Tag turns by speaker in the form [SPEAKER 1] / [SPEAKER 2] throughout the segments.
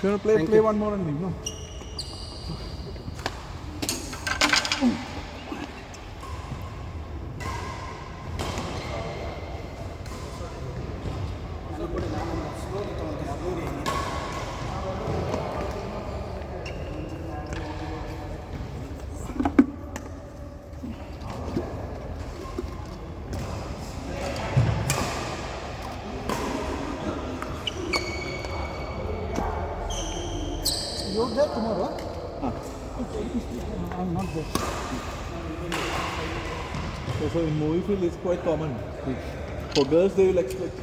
[SPEAKER 1] If you want to play one more and leave, no? You're there tomorrow? I'm not there.
[SPEAKER 2] So in movie field it's quite common. For girls they will expect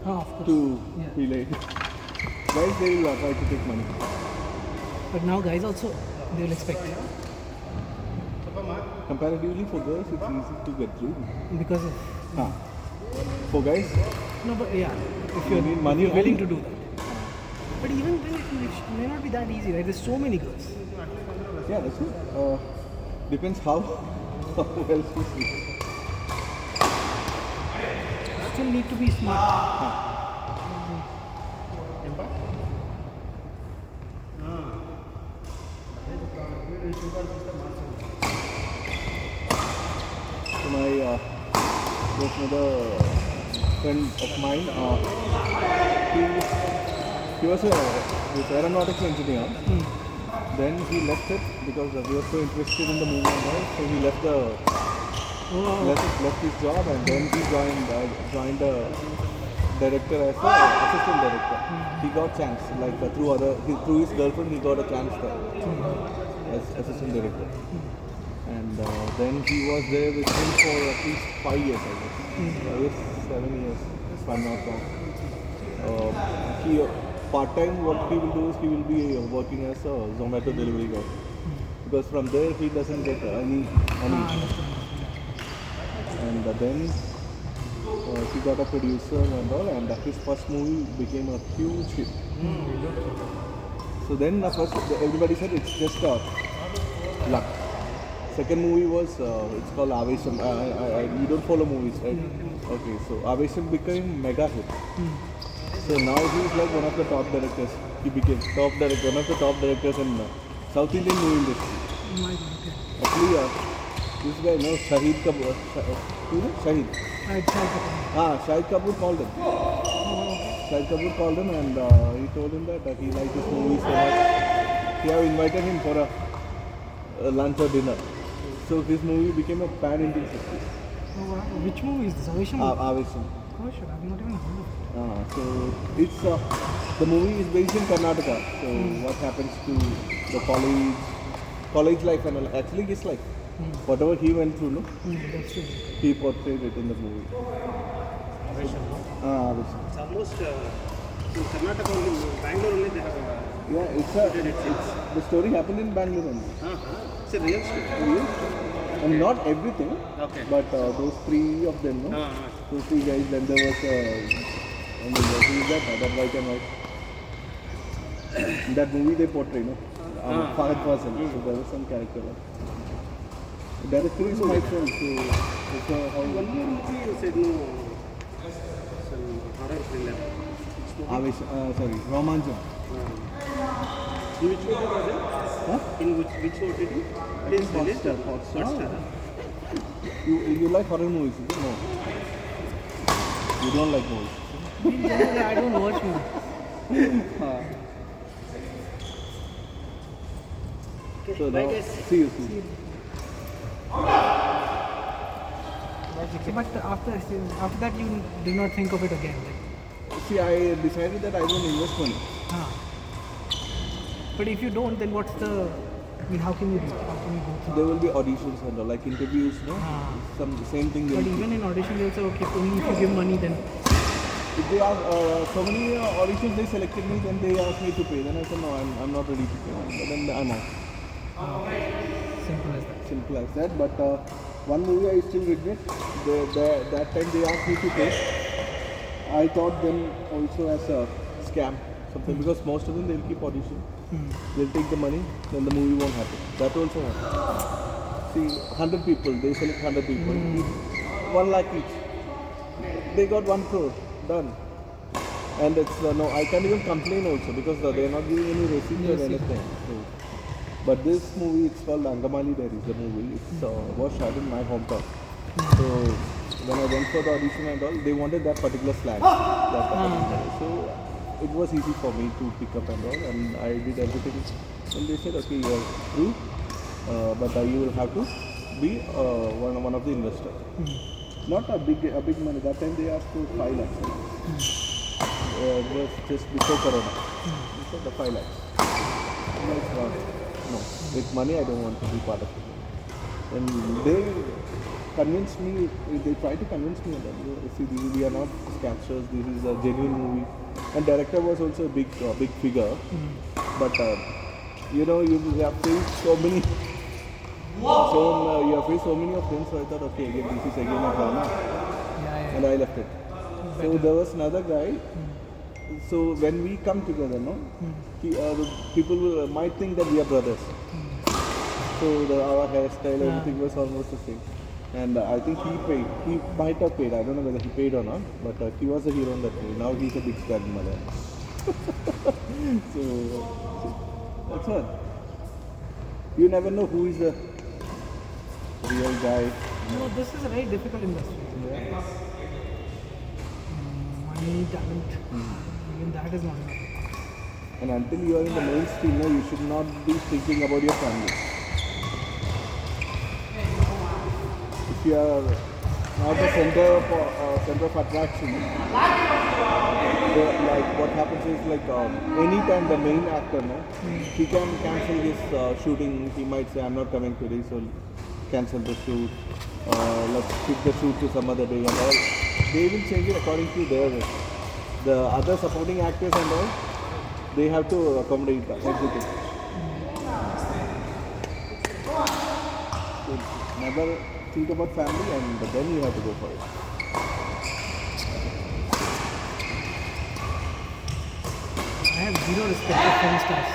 [SPEAKER 1] Of course.
[SPEAKER 2] to
[SPEAKER 1] Yeah.
[SPEAKER 2] be late. Guys they will try to take money.
[SPEAKER 1] But now guys also, they will expect.
[SPEAKER 2] Comparatively for girls it's easy to get through.
[SPEAKER 1] Because of,
[SPEAKER 2] For guys,
[SPEAKER 1] no, but yeah, if
[SPEAKER 2] You
[SPEAKER 1] you're,
[SPEAKER 2] need money
[SPEAKER 1] if you're willing
[SPEAKER 2] and-
[SPEAKER 1] to do that. But even then, it may not be that easy, right? There's so many girls.
[SPEAKER 2] yeah, that's it. Depends how well she sleeps.
[SPEAKER 1] Still need to be smart.
[SPEAKER 2] So my there's another friend of mine. He was aeronautical engineer. Then he left it because he was so interested in the movie and all. So he left left his job and then he joined the director as a assistant director. He got chance through his girlfriend he got a chance there as assistant director. And then he was there with him for at least 5 years, I guess. I guess 7 years, if I'm not wrong. He part-time what he will do is he will be working as a Zomato delivery guy. Because from there he doesn't get any money. And then he got a producer and all, and his first movie became a huge hit. So then first everybody said it's just luck. Second movie was it's called Avesham. You don't follow movies, right? Okay, so Avesham became mega hit. So now he's like one of the top directors. He became one of the top directors in South Indian movie industry.
[SPEAKER 1] Oh my God, okay.
[SPEAKER 2] Actually, this guy knows Shahid Kapoor. Who is it? Shahid.
[SPEAKER 1] I'd try to
[SPEAKER 2] Shahid Kapoor called him. Shahid Kapoor called him and he told him that he liked his movie so much. He have invited him for a lunch or dinner. So his movie became a pan-Indian success.
[SPEAKER 1] Oh, wow. Which movie is this? Avesham?
[SPEAKER 2] Avesham.
[SPEAKER 1] Oh, shit, I've not even heard of it.
[SPEAKER 2] So it's the movie is based in Karnataka. So what happens to the college life and all. Actually his life. Whatever he went through, no?
[SPEAKER 1] That's true.
[SPEAKER 2] He portrayed it in the movie. Avesham.
[SPEAKER 3] It's almost in Karnataka only, Bangalore only they have a...
[SPEAKER 2] Yeah, it's the story happened in Bangalore only.
[SPEAKER 3] It's a real story.
[SPEAKER 2] And not everything,
[SPEAKER 3] Okay.
[SPEAKER 2] but those three of them, no? Those three guys, then there was, who is that white and white? In that movie they portray, no? Fahad Fazal, so there was some character. The director is my friend, so how...
[SPEAKER 3] One more movie you said no, some horror thriller.
[SPEAKER 2] sorry, Romancham.
[SPEAKER 3] In which movie was it?
[SPEAKER 2] Huh?
[SPEAKER 3] In which OTT? It is released.
[SPEAKER 2] Hotstar. You like horror movies, is it? No. You don't like movies.
[SPEAKER 1] Generally, I don't watch movies.
[SPEAKER 2] So now, see you.
[SPEAKER 1] But after that, you did not think of it again. Like,
[SPEAKER 2] See, I decided that I don't invest money.
[SPEAKER 1] But if you don't, then what's the... I mean, how can you do it? How can you go through?
[SPEAKER 2] There will be auditions and all, like interviews, no? Same thing.
[SPEAKER 1] But even in audition, they'll say, okay, only if you give money, then...
[SPEAKER 2] If they ask, so many auditions they selected me, then they asked me to pay. Then I said, no, I'm not ready to pay. But then I'm out.
[SPEAKER 1] Simple as that.
[SPEAKER 2] Simple as that. But one movie I still regret. That time they asked me to pay. I thought them also as a scam. Something, because most of them they'll keep audition. They'll take the money, then the movie won't happen. That also happens. See, 100 people, they select 100 people. 1 lakh each. They got 1 crore, done. And it's no, I can't even complain also because they're not giving any receipt or anything. So, but this movie, it's called Angamali Diaries. The movie, it's was shot in my hometown. So when I went for the audition and all, they wanted that particular slang. So it was easy for me to pick up and all, and I did everything. And they said, okay, you are through, but you will have to be one of the investors. Not a big money. That time they asked for 5 lakhs. It was just before Corona. He said the 5 lakhs. No, it's not. No, with money I don't want to be part of it. And they convinced me. They tried to convince me that see, we are not scamsters. This is a genuine movie. And director was also a big figure. But you know, you have faced so many. So you have faced so many of them. So I thought, okay, again this is again a drama, and I left it. So there was another guy. So when we come together, no, the people might think that we are brothers. So our hairstyle, everything was almost the same. And I think he paid. He might have paid. I don't know whether he paid or not. But he was a hero in that movie. Now he's a big star in Malayalam. So that's what. You never know who is the real guy.
[SPEAKER 1] No, this is a very difficult industry. Money, talent, even that is not enough.
[SPEAKER 2] And until you are in the mainstream, no, you should not be thinking about your family. If you are not the center of attraction, like what happens is like anytime the main actor, no, he can cancel his shooting. He might say, "I'm not coming today, so cancel the shoot. Let's shift the shoot to some other day," and all. They will change it according to their wish. The other supporting actors and all, they have to accommodate everything. So never think about family, and then you have to go for it.
[SPEAKER 1] I have zero respect for film stars.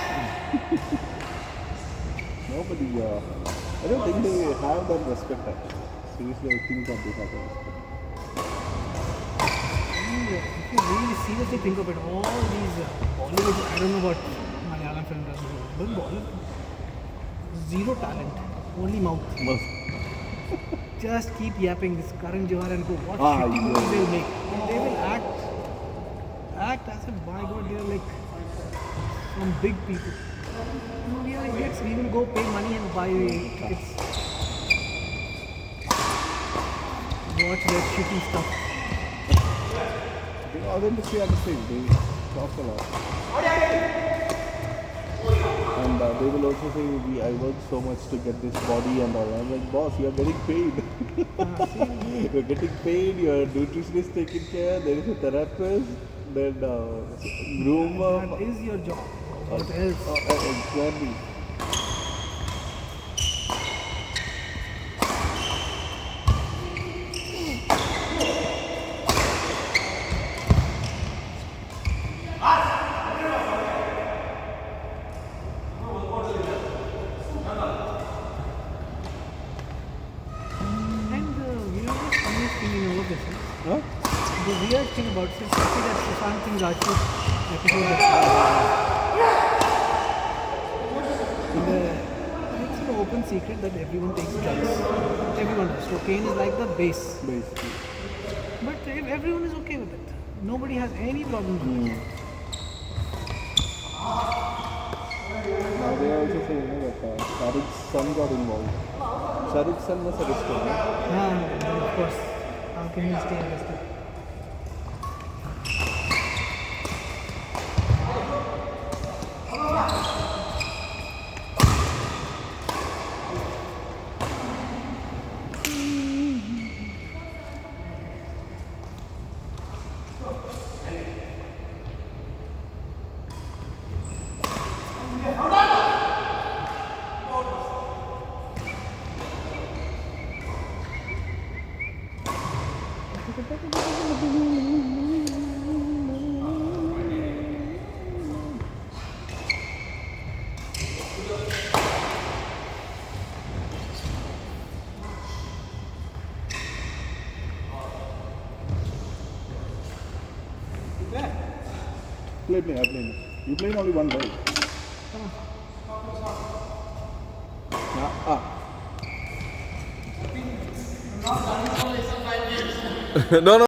[SPEAKER 2] Nobody, I don't think they have that respect. Actually. Seriously, I think that they have that respect.
[SPEAKER 1] If you really seriously think of it, all these Bollywood, I don't know about Malayalam film industry, but Bollywood, zero talent, only mouth. Just keep yapping this Karan Johar and go, what shitty movies they'll make. And they will act as if, my God, they're like some big people. No, we are idiots. We will go pay money and buy tickets. Watch their shitty stuff.
[SPEAKER 2] They authentically are the same. They talk a lot. And they will also say, I worked so much to get this body and all. I'm like, boss, you're getting paid. You're getting paid, your nutritionist taking care, there is a therapist, then groomer.
[SPEAKER 1] That is your job. What else?
[SPEAKER 2] Exactly.
[SPEAKER 1] The weird thing about it is that Sushant Singh Rajput episode it's an open secret that everyone takes drugs. Everyone does. Cocaine is like the base. But everyone is okay with it. Nobody has any problem with it.
[SPEAKER 2] Now they are also saying that Shahruk's son got involved. Shahruk's son was arrested.
[SPEAKER 1] Of course. How can he stay arrested?
[SPEAKER 2] Play me. You played only one ball. No, no.